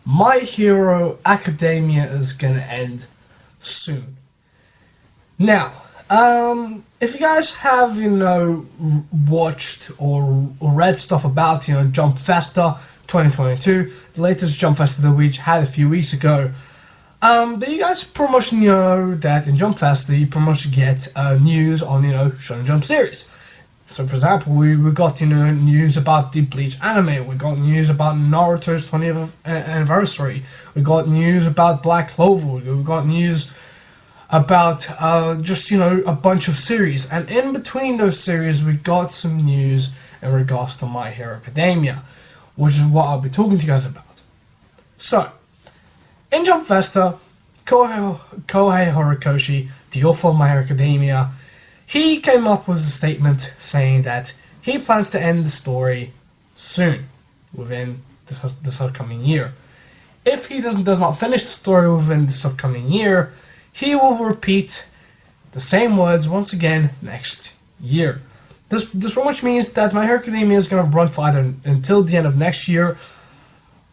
My Hero Academia is gonna end soon. Now, if you guys have, watched or read stuff about, Jump Festa 2022, the latest Jump Festa that we had a few weeks ago, but you guys pretty much know that in Jump Festa you pretty much get news on, Shonen Jump series. So, for example, we got, news about the Bleach anime, we got news about Naruto's 20th anniversary, we got news about Black Clover, we got news about just, a bunch of series, and in between those series we got some news in regards to My Hero Academia, which is what I'll be talking to you guys about. So, in Jump Festa, Kouhei Horikoshi, the author of My Hero Academia, he came up with a statement saying that he plans to end the story soon, within this upcoming year. If he does not finish the story within this upcoming year, he will repeat the same words once again next year. This pretty much means that My Hero Academia is going to run for either until the end of next year,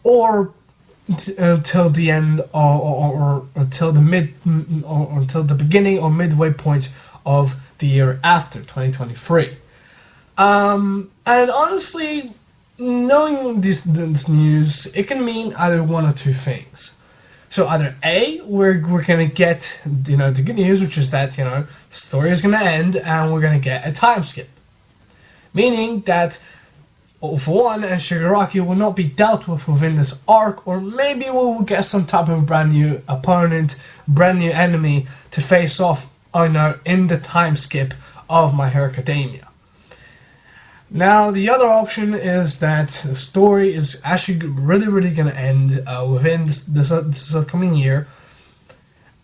or until the end, or until the beginning or midway point of the year after 2023. And honestly, knowing this news, it can mean either one or two things. So either A, we're gonna get, the good news, which is that, the story is gonna end and we're gonna get a time skip. Meaning that, for one, and Shigaraki will not be dealt with within this arc, or maybe we'll get some type of brand new opponent, brand new enemy to face off, in the time skip of My Hero Academia. Now, the other option is that the story is actually really going to end within this upcoming year,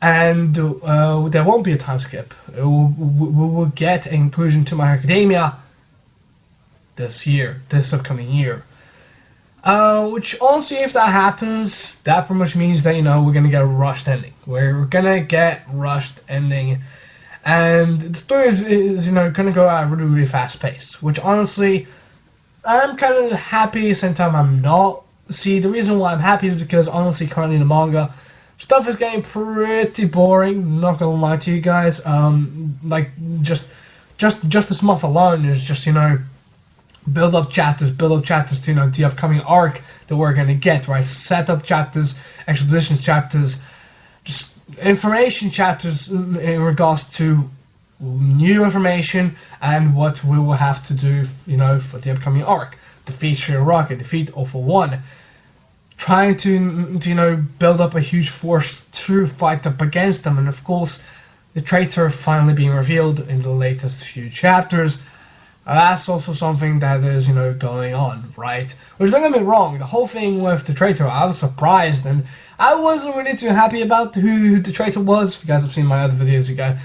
and there won't be a time skip. We will get an inclusion to My Hero Academia this upcoming year. Which, honestly, if that happens, that pretty much means that, we're going to get a rushed ending. We're going to get rushed ending. And the story is going to go at a really fast pace, which honestly, I'm kind of happy, same time I'm not. See, the reason why I'm happy is because honestly, currently in the manga, stuff is getting pretty boring, not gonna lie to you guys. Just this month alone is just, build up chapters to, the upcoming arc that we're gonna get, right? Set up chapters, exposition chapters, just information chapters in regards to new information and what we will have to do, for the upcoming arc. Defeat Shigaraki, defeat All For One. Trying to, build up a huge force to fight up against them, and of course, the traitor finally being revealed in the latest few chapters. That's also something that is, going on, right? Which, don't get me wrong, the whole thing with the traitor, I was surprised, and I wasn't really too happy about who the traitor was. If you guys have seen my other videos, you guys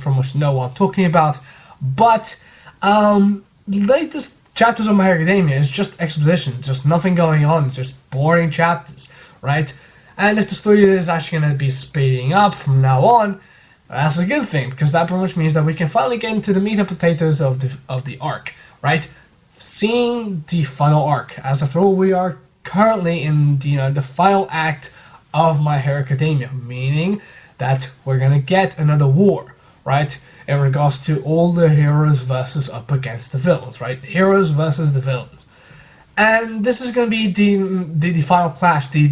pretty much know what I'm talking about. But, the latest chapters of My Hero Academia is just exposition, just nothing going on, just boring chapters, right? And if the story is actually going to be speeding up from now on, that's a good thing, because that pretty much means that we can finally get into the meat and potatoes of the arc, right? Seeing the final arc. As after all, we are currently in the final act of My Hero Academia, meaning that we're gonna get another war, right? In regards to all the heroes versus up against the villains, right? The heroes versus the villains. And this is going to be the final clash, the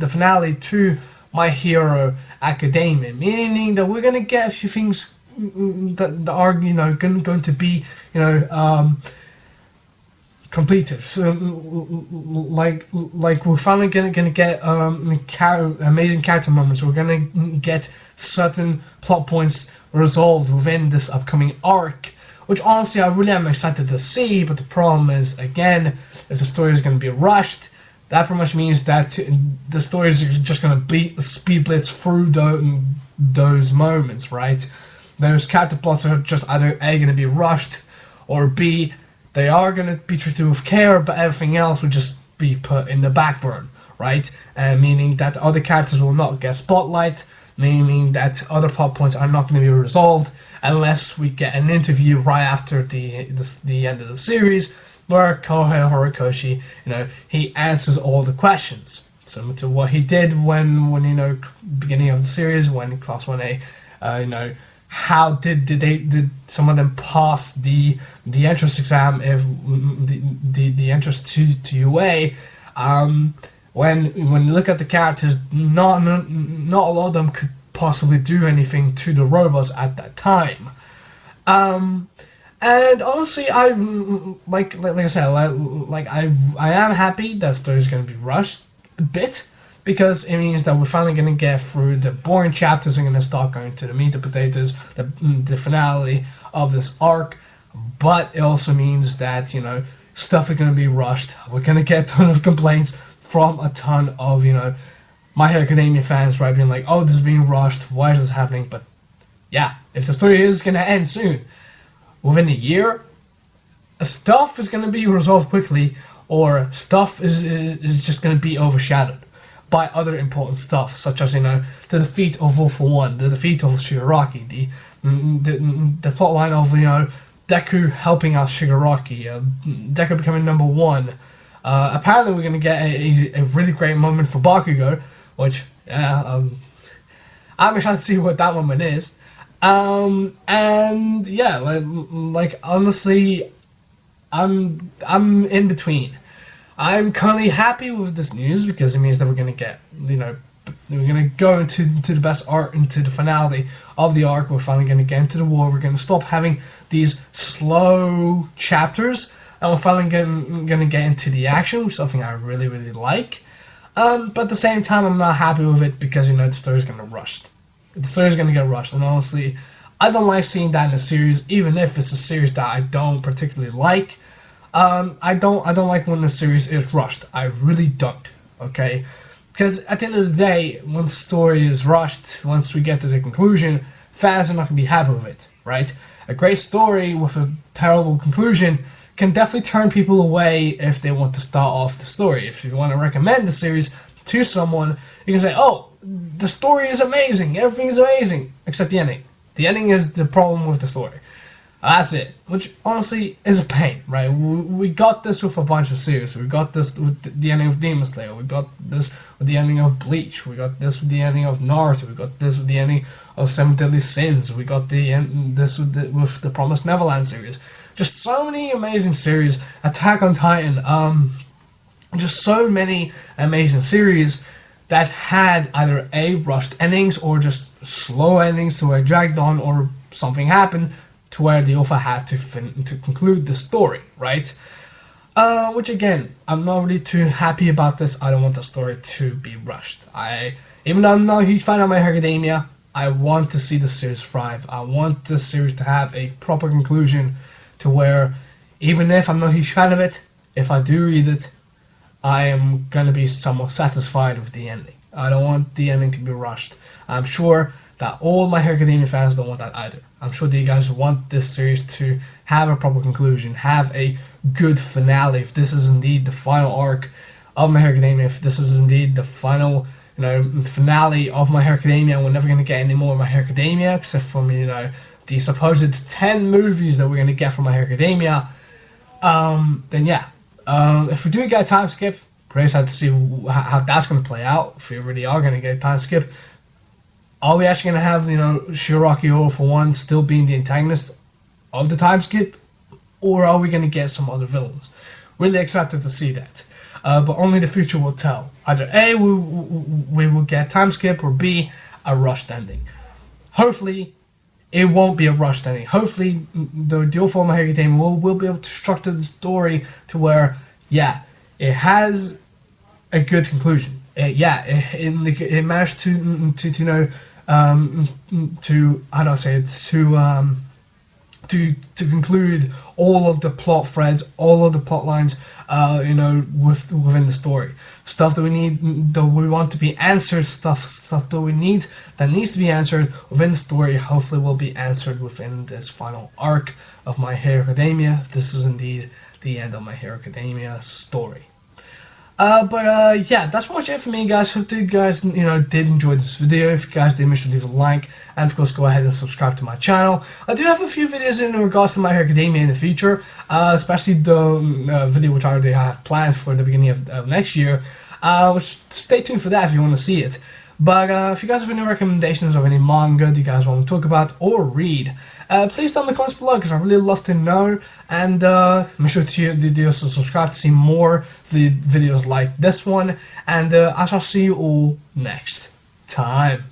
finale to My Hero Academia, meaning that we're going to get a few things that are going to be completed. So like we're finally going to get amazing character moments. We're going to get certain plot points resolved within this upcoming arc, which honestly I really am excited to see. But the problem is, again, if the story is going to be rushed, that pretty much means that the story is just going to speed blitz through those moments, right? Those character plots are just either A, going to be rushed, or B, they are going to be treated with care, but everything else will just be put in the backburn, right? Meaning that other characters will not get spotlight, meaning that other plot points are not going to be resolved unless we get an interview right after the end of the series, where Kouhei Horikoshi, he answers all the questions, similar to what he did when beginning of the series, when Class 1A, how did some of them pass the entrance exam, if the entrance to UA. When you look at the characters, not a lot of them could possibly do anything to the robots at that time. And honestly, I like I said, I am happy that story is going to be rushed a bit, because it means that we're finally going to get through the boring chapters and going to start going to the meat and potatoes, the finale of this arc. But it also means that stuff is going to be rushed. We're going to get a ton of complaints from a ton of My Hero Academia fans, right, being like, oh, this is being rushed, why is this happening? But yeah, if the story is going to end soon, within a year, stuff is going to be resolved quickly, or stuff is just going to be overshadowed by other important stuff, such as the defeat of All for One, the defeat of Shigaraki, the plotline of Deku helping out Shigaraki, Deku becoming number one. Apparently, we're going to get a really great moment for Bakugo, which I'm excited to see what that moment is. And yeah, like honestly, I'm in between. I'm currently happy with this news because it means that we're gonna get, we're gonna go into the best arc, into the finale of the arc. We're finally gonna get into the war. We're gonna stop having these slow chapters, and we're finally gonna get into the action, which is something I really, really like. But at the same time, I'm not happy with it because the story's gonna rush. The story's gonna get rushed, and honestly, I don't like seeing that in a series, even if it's a series that I don't particularly like. I don't like when the series is rushed. I really don't. Okay, because at the end of the day, once the story is rushed, once we get to the conclusion, fans are not gonna be happy with it, right? A great story with a terrible conclusion can definitely turn people away if they want to start off the story. If you want to recommend the series to someone, you can say, "Oh, the story is amazing. Everything is amazing except the ending. The ending is the problem with the story." That's it. Which honestly is a pain, right? We got this with a bunch of series. We got this with the ending of Demon Slayer. We got this with the ending of Bleach. We got this with the ending of Naruto. We got this with the ending of Seven Deadly Sins. We got this with the Promised Neverland series. Just so many amazing series. Attack on Titan. Just so many amazing series that had either rushed endings or just slow endings to where it dragged on, or something happened to where the author had to conclude the story, right? Which again, I'm not really too happy about this. I don't want the story to be rushed. Even though I'm not a huge fan of My Hero Academia, I want to see the series thrive. I want the series to have a proper conclusion to where, even if I'm not a huge fan of it, if I do read it, I am gonna be somewhat satisfied with the ending. I don't want the ending to be rushed. I'm sure that all My Hero Academia fans don't want that either. I'm sure that you guys want this series to have a proper conclusion, have a good finale. If this is indeed the final arc of My Hero Academia, if this is indeed the final, finale of My Hero Academia, and we're never gonna get any more My Hero Academia except from the supposed 10 movies that we're gonna get from My Hero Academia, then yeah. If we do get a time skip, very excited to see how that's going to play out. If we really are going to get a time skip, are we actually going to have Shigaraki All for One still being the antagonist of the time skip, or are we going to get some other villains? Really excited to see that, but only the future will tell. Either A, we will get time skip, or B, a rushed ending. Hopefully, it won't be a rushed ending. Hopefully, the dual form My Hero Academia will be able to structure the story to where, yeah, it has a good conclusion. It managed to conclude all of the plot threads, all of the plot lines, within the story. Stuff that we need, that we want to be answered, stuff that we need, that needs to be answered within the story, hopefully will be answered within this final arc of My Hero Academia. This is indeed the end of My Hero Academia story. Yeah, that's much it for me, guys. Hope you guys, did enjoy this video. If you guys did, make sure to leave a like, and of course, go ahead and subscribe to my channel. I do have a few videos in regards to My Hero Academia in the future, especially the video which I already have planned for the beginning of next year. Which stay tuned for that if you want to see it. But if you guys have any recommendations of any manga that you guys want to talk about or read, please tell me in the comments below, because I really love to know. And make sure to also subscribe to see more videos like this one. And I shall see you all next time.